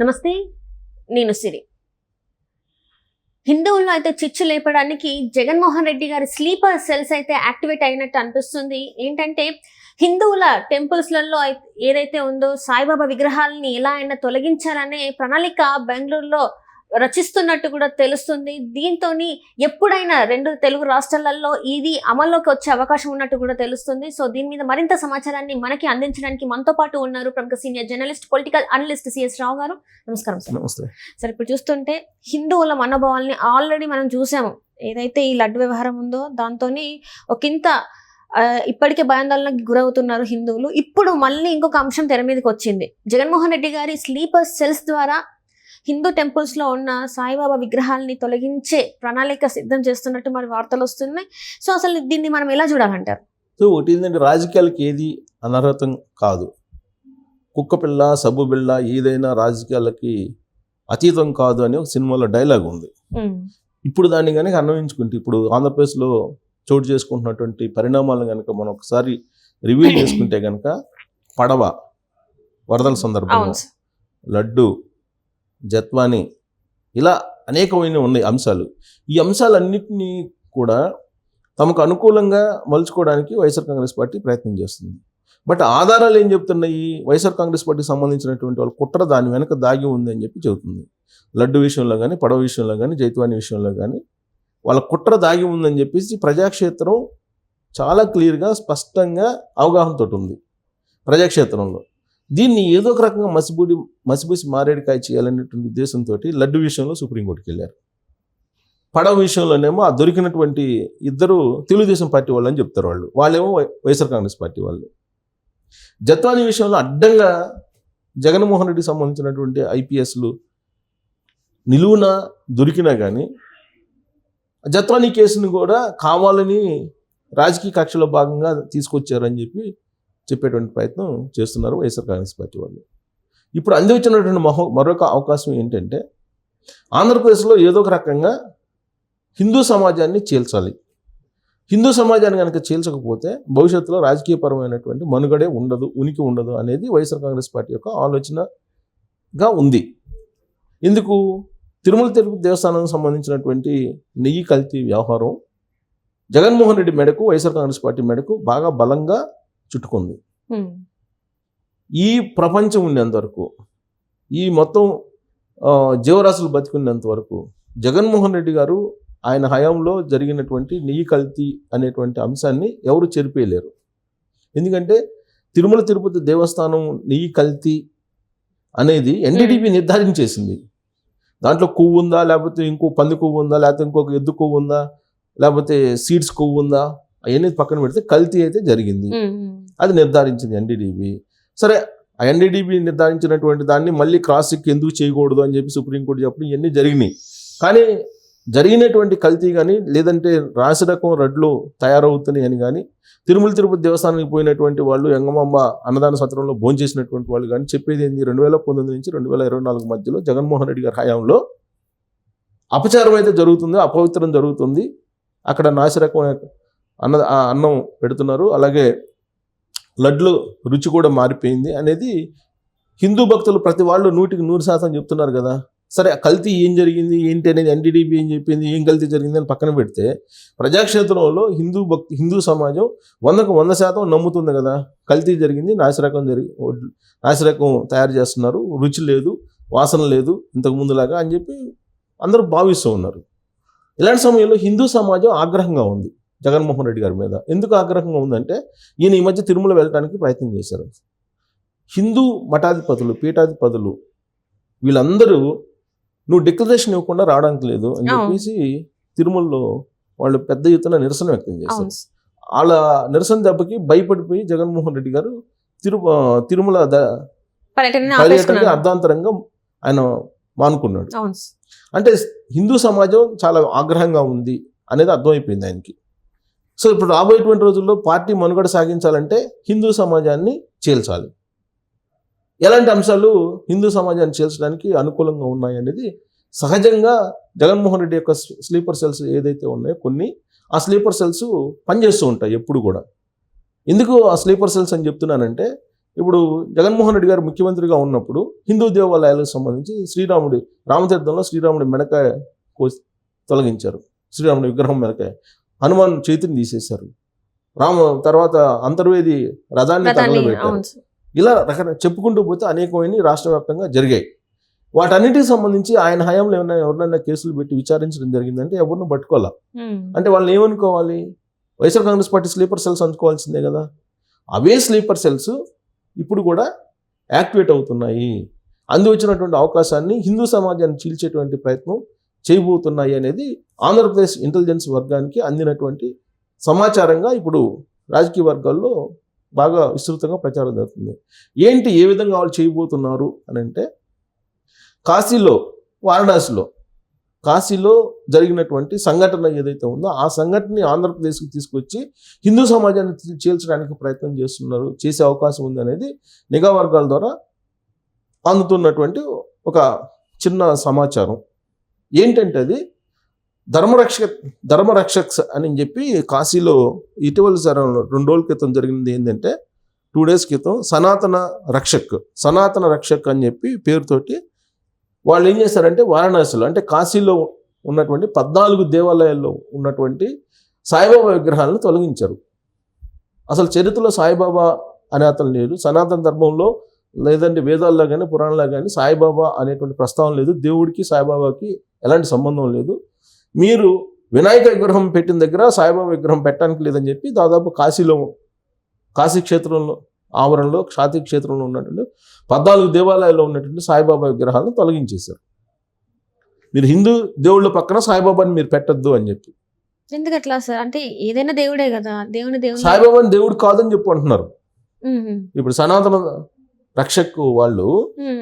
నమస్తే, నేను సిరి. హిందువుల్లో అయితే చిచ్చు లేపడానికి జగన్మోహన్ రెడ్డి గారి స్లీపర్ సెల్స్ అయితే యాక్టివేట్ అయినట్టు అనిపిస్తుంది. ఏంటంటే హిందువుల టెంపుల్స్లలో ఏదైతే ఉందో సాయిబాబా విగ్రహాలని ఎలా అయినా తొలగించాలనే ప్రణాళిక బెంగళూరులో రచిస్తున్నట్టు కూడా తెలుస్తుంది. దీంతో ఎప్పుడైనా 2 తెలుగు రాష్ట్రాలలో ఇది అమల్లోకి వచ్చే అవకాశం ఉన్నట్టు కూడా తెలుస్తుంది. సో దీని మీద మరింత సమాచారాన్ని మనకి అందించడానికి మనతో పాటు ఉన్నారు ప్రముఖ senior journalist, political analyst CS Rao గారు. నమస్కారం సార్. నమస్తే సార్, ఇప్పుడు చూస్తుంటే హిందువుల మనోభావాల్ని ఆల్రెడీ మనం చూసాము. ఏదైతే ఈ లడ్డు వ్యవహారం ఉందో దాంతో ఒకంత ఇప్పటికే భయాందోళనకి గురవుతున్నారు హిందువులు. ఇప్పుడు మళ్ళీ ఇంకొక అంశం తెర మీదకి వచ్చింది. జగన్మోహన్ రెడ్డి గారి స్లీపర్ సెల్స్ ద్వారా హిందూ టెంపుల్స్ లో ఉన్న సాయిబాబా విగ్రహాలని తొలగించే ప్రణాళిక సిద్ధం చేస్తున్నట్టు మరి వార్తలు వస్తున్నాయి. సో అసలు దీన్ని మనం ఎలా చూడాలంటారు? సో ఒకటి ఏంటంటే, రాజకీయాలకి ఏది అనర్హతం కాదు. కుక్క పిల్ల, సబ్బు బిళ్ళ ఏదైనా రాజకీయాలకి అతీతం కాదు అని ఒక సినిమాలో డైలాగ్ ఉంది. ఇప్పుడు దాన్ని కనుక అన్వయించుకుంటే, ఇప్పుడు ఆంధ్రప్రదేశ్లో చోటు చేసుకుంటున్నటువంటి పరిణామాలను కనుక మనం ఒకసారి రివ్యూ చేసుకుంటే కనుక, పడవ వరదల సందర్భంగా, లడ్డు, జత్వాని, ఇలా అనేకమైన ఉన్నాయి అంశాలు. ఈ అంశాలన్నింటినీ కూడా తమకు అనుకూలంగా మలుచుకోవడానికి వైఎస్ఆర్ కాంగ్రెస్ పార్టీ ప్రయత్నం చేస్తుంది. బట్ ఆధారాలు ఏం చెప్తున్నాయి? వైఎస్ఆర్ కాంగ్రెస్ పార్టీకి సంబంధించినటువంటి వాళ్ళ కుట్ర దాని వెనక దాగి ఉంది అని చెప్పి చెబుతుంది. లడ్డు విషయంలో కానీ, పడవ విషయంలో కానీ, జైత్వాని విషయంలో కానీ వాళ్ళ కుట్ర దాగి ఉందని చెప్పేసి ప్రజాక్షేత్రం చాలా క్లియర్గా, స్పష్టంగా అవగాహనతో ఉంది ప్రజాక్షేత్రంలో. దీన్ని ఏదో ఒక రకంగా మసిబూసి మారేడుకాయ చేయాలనేటువంటి ఉద్దేశంతో లడ్డు విషయంలో సుప్రీంకోర్టుకి వెళ్ళారు. పడవ విషయంలోనేమో ఆ దొరికినటువంటి 2 తెలుగుదేశం పార్టీ వాళ్ళు అని చెప్తారు. వాళ్ళేమో వైఎస్ఆర్ కాంగ్రెస్ పార్టీ వాళ్ళు. జత్వాని విషయంలో అడ్డంగా జగన్మోహన్ రెడ్డికి సంబంధించినటువంటి ఐపీఎస్లు నిలువున దొరికినా కానీ జత్వాని కేసును కూడా కావాలని రాజకీయ కక్షలో భాగంగా తీసుకొచ్చారని చెప్పేటువంటి ప్రయత్నం చేస్తున్నారు వైఎస్ఆర్ కాంగ్రెస్ పార్టీ వాళ్ళు. ఇప్పుడు అందివచ్చినటువంటి మరొక అవకాశం ఏంటంటే, ఆంధ్రప్రదేశ్లో ఏదో ఒక రకంగా హిందూ సమాజాన్ని చీల్చాలి. హిందూ సమాజాన్ని కనుక చీల్చకపోతే భవిష్యత్తులో రాజకీయపరమైనటువంటి మనుగడే ఉండదు, ఉనికి ఉండదు అనేది వైఎస్ఆర్ కాంగ్రెస్ పార్టీ యొక్క ఆలోచనగా ఉంది. ఎందుకు? తిరుమల తిరుపతి దేవస్థానానికి సంబంధించినటువంటి నెయ్యి కల్తీ వ్యవహారం జగన్మోహన్ రెడ్డి మెడకు, వైఎస్ఆర్ కాంగ్రెస్ పార్టీ మెడకు బాగా బలంగా చుట్టుకుంది. ఈ ప్రపంచం ఉండేంత వరకు, ఈ మొత్తం జీవరాశులు బతికున్నంత వరకు జగన్మోహన్ రెడ్డి గారు ఆయన హయాంలో జరిగినటువంటి నెయ్యి కల్తీ అనేటువంటి అంశాన్ని ఎవరు చెరిపేయలేరు. ఎందుకంటే తిరుమల తిరుపతి దేవస్థానం నెయ్యి కల్తీ అనేది ఎన్డీడీపీ నిర్ధారించేసింది. దాంట్లో కొవ్వు ఉందా, లేకపోతే ఇంకో పంది కొవ్వు ఉందా, లేకపోతే ఇంకొక ఎద్దు కొవ్వు ఉందా, లేకపోతే సీడ్స్ కొవ్వు ఉందా, అవన్నీ పక్కన పెడితే కల్తీ అయితే జరిగింది. అది నిర్ధారించింది ఎన్డీడీబీ. సరే, ఆ ఎన్డీడీబీ నిర్ధారించినటువంటి దాన్ని మళ్ళీ క్రాస్ చెక్ ఎందుకు చేయకూడదు అని చెప్పి సుప్రీంకోర్టు చెప్పడం ఇవన్నీ జరిగినాయి. కానీ జరిగినటువంటి కల్తీ కానీ, లేదంటే రాసి రకం రడ్లు తయారవుతున్నాయి అని కానీ, తిరుమల తిరుపతి దేవస్థానానికి పోయినటువంటి వాళ్ళు, ఎంగమాంబ అన్నదాన సత్రంలో భోంచేసినటువంటి వాళ్ళు కానీ చెప్పేది ఏంది? 2019 నుంచి 2024 మధ్యలో జగన్మోహన్ రెడ్డి గారి హయాంలో అపచారం అయితే జరుగుతుంది, అపవిత్రం జరుగుతుంది. అక్కడ నాసిరకం అన్నం పెడుతున్నారు, అలాగే లడ్లు రుచి కూడా మారిపోయింది అనేది హిందూ భక్తులు ప్రతి వాళ్ళు 100% చెప్తున్నారు కదా. సరే, కల్తీ ఏం జరిగింది ఏంటి అనేది ఎన్డీడీబీ ఏం చెప్పింది, ఏం కల్తీ జరిగింది అని పక్కన పెడితే, ప్రజాక్షేత్రంలో హిందూ సమాజం 100% నమ్ముతుంది కదా. కల్తీ జరిగింది, నాసిరకం తయారు చేస్తున్నారు, రుచి లేదు, వాసన లేదు ఇంతకు ముందులాగా అని చెప్పి అందరూ భావిస్తూ ఉన్నారు. ఇలాంటి సమయంలో హిందూ సమాజం ఆగ్రహంగా ఉంది జగన్మోహన్ రెడ్డి గారి మీద. ఎందుకు ఆగ్రహంగా ఉందంటే, ఈయన ఈ మధ్య తిరుమల వెళ్ళడానికి ప్రయత్నం చేశారు. హిందూ మఠాధిపతులు, పీఠాధిపతులు వీళ్ళందరూ నువ్వు డిక్లరేషన్ ఇవ్వకుండా రావడానికి లేదు అని చెప్పేసి తిరుమలలో వాళ్ళు పెద్ద ఎత్తున నిరసన వ్యక్తం చేశారు. వాళ్ళ నిరసన దెబ్బకి భయపడిపోయి జగన్మోహన్ రెడ్డి గారు తిరుమల పర్యటనకి అర్ధాంతరంగా ఆయన మానుకున్నాడు. అంటే హిందూ సమాజం చాలా ఆగ్రహంగా ఉంది అనేది అర్థమైపోయింది ఆయనకి. సో ఇప్పుడు రాబోయేటువంటి రోజుల్లో పార్టీ మనుగడ సాగించాలంటే హిందూ సమాజాన్ని చీల్చాలి. ఎలాంటి అంశాలు హిందూ సమాజాన్ని చీల్చడానికి అనుకూలంగా ఉన్నాయి అనేది సహజంగా జగన్మోహన్ రెడ్డి యొక్క స్లీపర్ సెల్స్ ఏదైతే ఉన్నాయో కొన్ని, ఆ స్లీపర్ సెల్స్ పనిచేస్తూ ఉంటాయి ఎప్పుడు కూడా. ఎందుకు ఆ స్లీపర్ సెల్స్ అని చెప్తున్నానంటే, ఇప్పుడు జగన్మోహన్ రెడ్డి గారు ముఖ్యమంత్రిగా ఉన్నప్పుడు హిందూ దేవాలయాలకు సంబంధించి రామతీర్థంలో శ్రీరాముడి మెడకాయ తొలగించారు, శ్రీరాముడి విగ్రహం మెడకాయ, హనుమాన్ చేతిని తీసేశారు, తర్వాత అంతర్వేది రథాన్ని తగలబెట్టారు. ఇలా చెప్పుకుంటూ పోతే అనేకమైన రాష్ట్ర వ్యాప్తంగా జరిగాయి. వాటన్నిటికి సంబంధించి ఆయన హయాంలో ఎవరైనా కేసులు పెట్టి విచారించడం జరిగిందంటే ఎవరిని పట్టుకోవాలా. అంటే వాళ్ళని ఏమనుకోవాలి, YSR Congress party sleeper cells అనుకోవాల్సిందే కదా. అవే స్లీపర్ సెల్స్ ఇప్పుడు కూడా యాక్టివేట్ అవుతున్నాయి, అందు వచ్చినటువంటి అవకాశాన్ని హిందూ సమాజాన్ని చీల్చేటువంటి ప్రయత్నం చేయబోతున్నాయి అనేది ఆంధ్రప్రదేశ్ ఇంటెలిజెన్స్ వర్గానికి అందినటువంటి సమాచారంగా ఇప్పుడు రాజకీయ వర్గాల్లో బాగా విస్తృతంగా ప్రచారం జరుగుతుంది. ఏంటి, ఏ విధంగా వాళ్ళు చేయబోతున్నారు అని అంటే, కాశీలో జరిగినటువంటి సంఘటన ఏదైతే ఉందో ఆ సంఘటనని ఆంధ్రప్రదేశ్కి తీసుకొచ్చి హిందూ సమాజాన్ని చీల్చడానికి ప్రయత్నం చేసే అవకాశం ఉంది అనేది నిఘా వర్గాల ద్వారా అందుతున్నటువంటి ఒక చిన్న సమాచారం. ఏంటంటే అది ధర్మరక్షక్ అని చెప్పి కాశీలో ఇటీవల 2 రోజుల క్రితం జరిగింది. ఏంటంటే 2 days క్రితం సనాతన రక్షక్ అని చెప్పి పేరుతోటి వాళ్ళు ఏం చేశారంటే వారణాసిలో, అంటే కాశీలో ఉన్నటువంటి 14 దేవాలయాల్లో ఉన్నటువంటి సాయిబాబా విగ్రహాలను తొలగించారు. అసలు చరిత్రలో సాయిబాబా అనే అతను లేడు, సనాతన ధర్మంలో లేదంటే వేదాల్లో కానీ పురాణాల్లో కానీ సాయిబాబా అనేటువంటి ప్రస్తావన లేదు, దేవుడికి సాయిబాబాకి ఎలాంటి సంబంధం లేదు. మీరు వినాయక విగ్రహం పెట్టిన దగ్గర సాయిబాబా విగ్రహం పెట్టడానికి లేదని చెప్పి దాదాపు కాశీ క్షేత్రంలో ఆవరణలో క్షాతి క్షేత్రంలో ఉన్నటువంటి 14 దేవాలయాల్లో ఉన్నటువంటి సాయిబాబా విగ్రహాలను తొలగించేశారు. మీరు హిందూ దేవుళ్ళ పక్కన సాయిబాబాని మీరు పెట్టద్దు అని చెప్పి. ఎందుకు అట్లా సార్? అంటే ఏదైనా దేవుడే కదా, సాయిబాబాని దేవుడు కాదని చెప్పి అంటున్నారు. ఇప్పుడు సనాతన రక్షక్ వాళ్ళు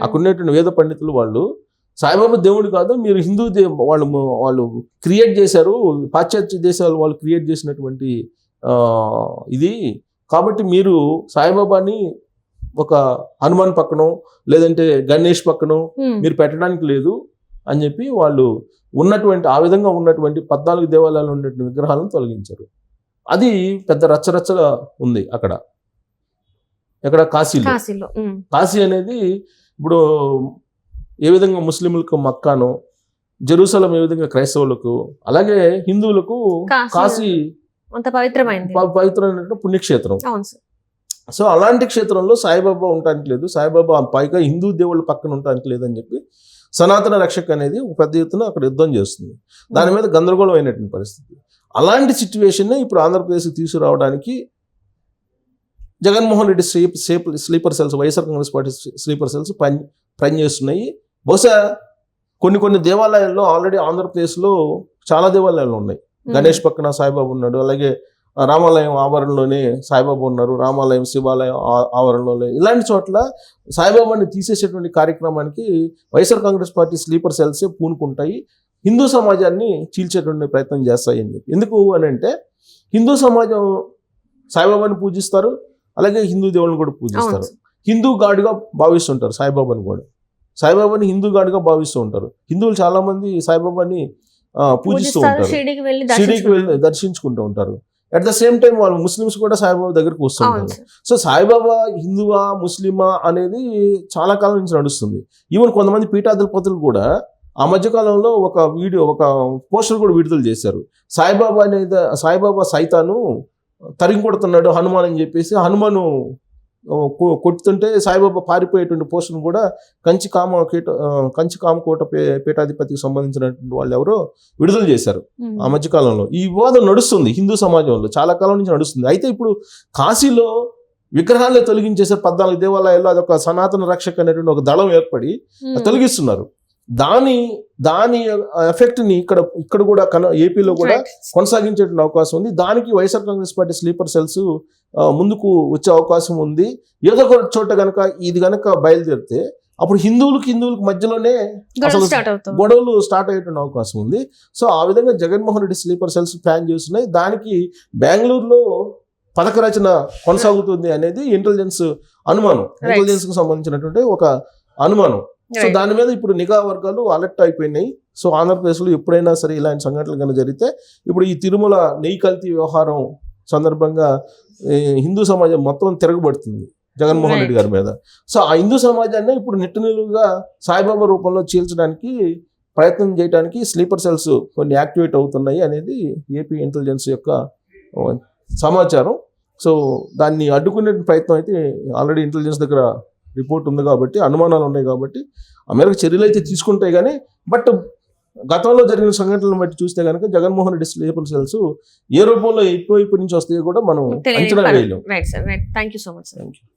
అక్కడ ఉన్నటువంటి వేద పండితులు వాళ్ళు సాయిబాబా దేవుడు కాదు, మీరు హిందూ వాళ్ళు క్రియేట్ చేశారు, పాశ్చాత్య దేశాలు వాళ్ళు క్రియేట్ చేసినటువంటి ఇది కాబట్టి మీరు సాయిబాబాని ఒక హనుమాన్ పక్కనో లేదంటే గణేష్ పక్కనో మీరు పెట్టడానికి లేదు అని చెప్పి వాళ్ళు ఆ విధంగా ఉన్నటువంటి 14 దేవాలయాలు ఉన్నటువంటి విగ్రహాలను తొలగించారు. అది పెద్ద రచ్చరచ్చగా ఉంది ఎక్కడ కాశీలో. కాశీ అనేది ఇప్పుడు ఏ విధంగా ముస్లింలకు మక్కానో, జెరూసలం ఏ విధంగా క్రైస్తవులకు, అలాగే హిందువులకు కాశీ అంత పవిత్రమైన పుణ్యక్షేత్రం. సో అలాంటి క్షేత్రంలో సాయిబాబా ఉండటానికి లేదు, సాయిబాబా పైగా హిందూ దేవుళ్ళ పక్కన ఉండటానికి లేదని చెప్పి సనాతన రక్షక్ అనేది ఒక పెద్ద ఎత్తున అక్కడ యుద్ధం చేస్తుంది. దాని మీద గందరగోళం అయినటువంటి పరిస్థితి. అలాంటి సిచ్యువేషన్ ఇప్పుడు ఆంధ్రప్రదేశ్కి తీసుకురావడానికి Jaganmohan Reddy sleeper cells, YSR Congress party sleeper cells పనిచేస్తున్నాయి. బహుశా కొన్ని దేవాలయాల్లో ఆల్రెడీ ఆంధ్రప్రదేశ్లో చాలా దేవాలయాలు ఉన్నాయి. గణేష్ పక్కన సాయిబాబా ఉన్నాడు, అలాగే రామాలయం ఆవరణలోనే సాయిబాబా ఉన్నారు, రామాలయం శివాలయం ఆవరణలోనే. ఇలాంటి చోట్ల సాయిబాబాని తీసేసేటువంటి కార్యక్రమానికి వైఎస్ఆర్ కాంగ్రెస్ పార్టీ స్లీపర్ సెల్సే పూనుకుంటాయి, హిందూ సమాజాన్ని చీల్చేటువంటి ప్రయత్నం చేస్తాయి అని చెప్పి. ఎందుకు అని అంటే హిందూ సమాజం సాయిబాబాని పూజిస్తారు, అలాగే హిందూ దేవుళ్ళని కూడా పూజిస్తారు. హిందూ గాడ్గా భావిస్తుంటారు సాయిబాబాని హిందూ గాడ్గా భావిస్తూ ఉంటారు. హిందువులు చాలా మంది సాయిబాబాని పూజిస్తూ ఉంటారు, షిరిడీకి వెళ్ళి దర్శించుకుంటూ ఉంటారు. అట్ ద సేమ్ టైం వాళ్ళు ముస్లిమ్స్ కూడా సాయిబాబా దగ్గరికి వస్తుంటారు. సో సాయిబాబా హిందువా ముస్లిమా అనేది చాలా కాలం నుంచి నడుస్తుంది. ఈవెన్ కొంతమంది పీఠాధిపతులు కూడా ఆ మధ్యకాలంలో ఒక పోస్టర్ కూడా విడుదల చేశారు. సాయిబాబా సైతాను తరిగి కొడుతున్నాడు హనుమాన్ అని చెప్పేసి, హనుమాను కొట్టుతుంటే సాయిబాబా పారిపోయేటువంటి పోస్టును కూడా కంచి కామకోట పీఠాధిపతికి సంబంధించినటువంటి వాళ్ళు ఎవరో విడుదల చేశారు ఆ మధ్యకాలంలో. ఈ వివాదం నడుస్తుంది హిందూ సమాజంలో, చాలా కాలం నుంచి నడుస్తుంది. అయితే ఇప్పుడు కాశీలో విగ్రహాలే తొలగించేసారు 14 దేవాలయాల్లో. అదొక సనాతన రక్షక్ అనేటువంటి ఒక దళం ఏర్పడి తొలగిస్తున్నారు. దాని ఎఫెక్ట్ ని ఇక్కడ కూడా ఏపీలో కూడా కొనసాగించేటువంటి అవకాశం ఉంది. దానికి YSR Congress party sleeper cells ముందుకు వచ్చే అవకాశం ఉంది. ఏదో ఒక చోట గనక ఇది గనక బయలుదేరితే అప్పుడు హిందువులకి మధ్యలోనే గొడవలు స్టార్ట్ అయ్యేటువంటి అవకాశం ఉంది. సో ఆ విధంగా Jaganmohan Reddy sleeper cells plan చేస్తున్నాయి. దానికి బెంగళూరులో పథక రచన కొనసాగుతుంది అనేది ఇంటెలిజెన్స్ కు సంబంధించినటువంటి ఒక అనుమానం. సో దాని మీద ఇప్పుడు నిఘా వర్గాలు అలర్ట్ అయిపోయినాయి. సో ఆంధ్రప్రదేశ్లో ఎప్పుడైనా సరే ఇలాంటి సంఘటనలు కనుక జరిగితే, ఇప్పుడు ఈ తిరుమల నెయ్యి కల్తీ వ్యవహారం సందర్భంగా హిందూ సమాజం మొత్తం తిరగబడుతుంది. జగన్మోహన్ రెడ్డి గారి మీద. సో ఆ హిందూ సమాజాన్ని ఇప్పుడు నిట్టునిలుగా సాయిబాబా రూపంలో చీల్చడానికి ప్రయత్నం చేయడానికి స్లీపర్ సెల్స్ కొన్ని యాక్టివేట్ అవుతున్నాయి అనేది ఏపీ ఇంటెలిజెన్స్ యొక్క సమాచారం. సో దాన్ని అడ్డుకునే ప్రయత్నం అయితే ఆల్రెడీ ఇంటెలిజెన్స్ దగ్గర రిపోర్ట్ ఉంది కాబట్టి, అనుమానాలు ఉన్నాయి కాబట్టి అమెరికా చర్యలు అయితే తీసుకుంటాయి. కానీ బట్ గతంలో జరిగిన సంఘటనలను బట్టి చూస్తే కనుక జగన్మోహన్ రెడ్డి స్లీపర్ సెల్స్ ఏ రూపంలో ఎక్కువ నుంచి వస్తాయో కూడా మనం అంచనా వేయలేం. Right sir, right. Thank you so much sir. Thank you.